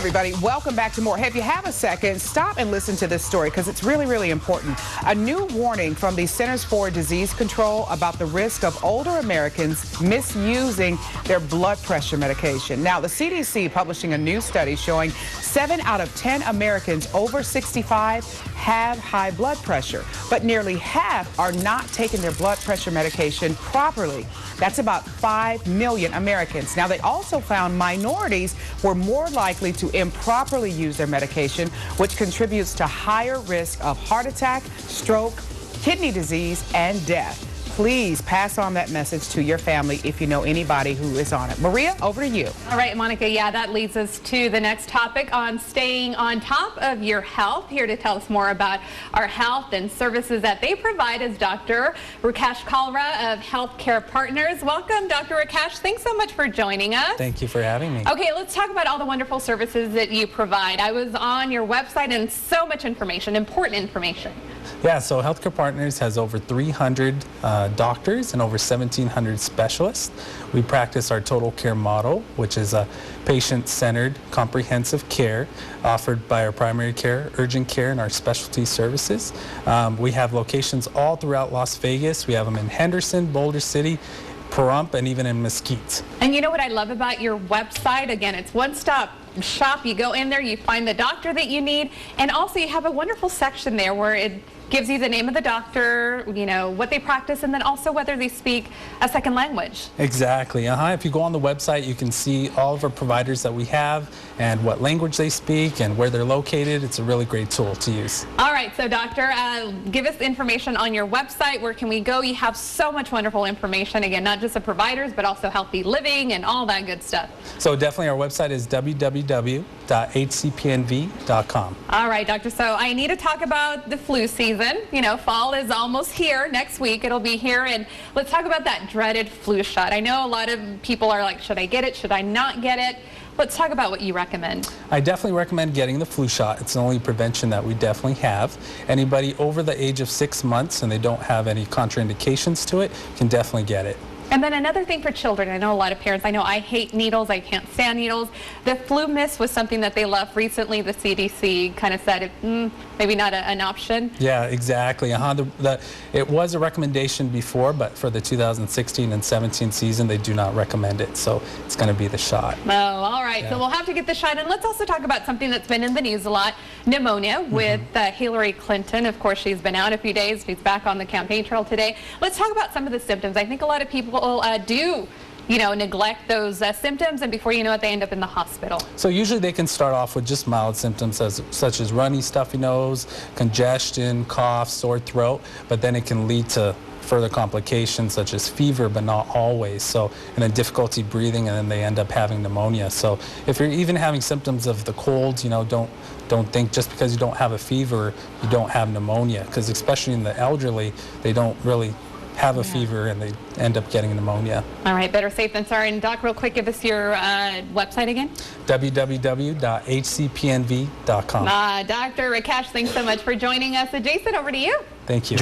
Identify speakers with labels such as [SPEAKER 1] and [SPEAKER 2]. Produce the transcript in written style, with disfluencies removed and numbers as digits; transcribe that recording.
[SPEAKER 1] everybody, welcome back to more. Hey, if you have a second, stop and listen to this story because it's really, really important. A new warning from the Centers for Disease Control about the risk of older Americans misusing their blood pressure medication. Now, the CDC publishing a new study showing 7 out of 10 Americans over 65 have high blood pressure, but nearly half are not taking their blood pressure medication properly. That's about 5 million Americans. Now, they also found minorities were more likely to improperly use their medication, which contributes to higher risk of heart attack, stroke, kidney disease, and death. Please pass on that message to your family if you know anybody who is on it. Maria, over to you.
[SPEAKER 2] All right, Monica, yeah, that leads us to the next topic on staying on top of your health. Here to tell us more about our health and services that they provide is Dr. Rakesh Kalra of Healthcare Partners. Welcome, Dr. Rakesh. Thanks so much for joining us.
[SPEAKER 3] Thank you for having me.
[SPEAKER 2] Okay, let's talk about all the wonderful services that you provide. I was on your website and so much information, important information.
[SPEAKER 3] Yeah, so Healthcare Partners has over 300 doctors and over 1,700 specialists. We practice our total care model, which is a patient-centered, comprehensive care offered by our primary care, urgent care, and our specialty services. We have locations all throughout Las Vegas. We have them in Henderson, Boulder City, Pahrump, and even in Mesquite.
[SPEAKER 2] And you know what I love about your website? Again, it's one-stop shop. You go in there, you find the doctor that you need, and also you have a wonderful section there where it gives you the name of the doctor, you know, what they practice, and then also whether they speak a second language.
[SPEAKER 3] Exactly. If you go on the website, you can see all of our providers that we have and what language they speak and where they're located. It's a really great tool to use.
[SPEAKER 2] All right, so doctor, give us information on your website. Where can we go? You have so much wonderful information. Again, not just the providers, but also healthy living and all that good stuff.
[SPEAKER 3] So definitely our website is www.hcpnv.com.
[SPEAKER 2] All right, doctor, so I need to talk about the flu season. You know, fall is almost here. Next week it'll be here, and let's talk about that dreaded flu shot. I know a lot of people are like, should I get it? Should I not get it? Let's talk about what you recommend.
[SPEAKER 3] I definitely recommend getting the flu shot. It's the only prevention that we definitely have. Anybody over the age of 6 months and they don't have any contraindications to it can definitely get it.
[SPEAKER 2] And then another thing for children, I know a lot of parents, I know I hate needles, I can't stand needles. The flu mist was something that they loved. Recently, the CDC kind of said, maybe not an option.
[SPEAKER 3] Yeah, exactly. It was a recommendation before, but for the 2016 and 17 season, they do not recommend it. So it's going to be the shot.
[SPEAKER 2] Oh, all right. Yeah. So we'll have to get the shot. And let's also talk about something that's been in the news a lot, pneumonia with Hillary Clinton. Of course, she's been out a few days. She's back on the campaign trail today. Let's talk about some of the symptoms. I think a lot of people do, you know, neglect those symptoms, and before you know it, they end up in the hospital.
[SPEAKER 3] So usually they can start off with just mild symptoms such as runny, stuffy nose, congestion, cough, sore throat, but then it can lead to further complications such as fever, but not always. So, and then difficulty breathing, and then they end up having pneumonia. So if you're even having symptoms of the cold, you know, don't think just because you don't have a fever, you don't have pneumonia, because especially in the elderly, they don't really have a fever and they end up getting pneumonia.
[SPEAKER 2] All right, better safe than sorry. And Doc, real quick, give us your website again.
[SPEAKER 3] www.hcpnv.com.
[SPEAKER 2] Dr. Rakesh, thanks so much for joining us. Jason, over to you.
[SPEAKER 3] Thank you.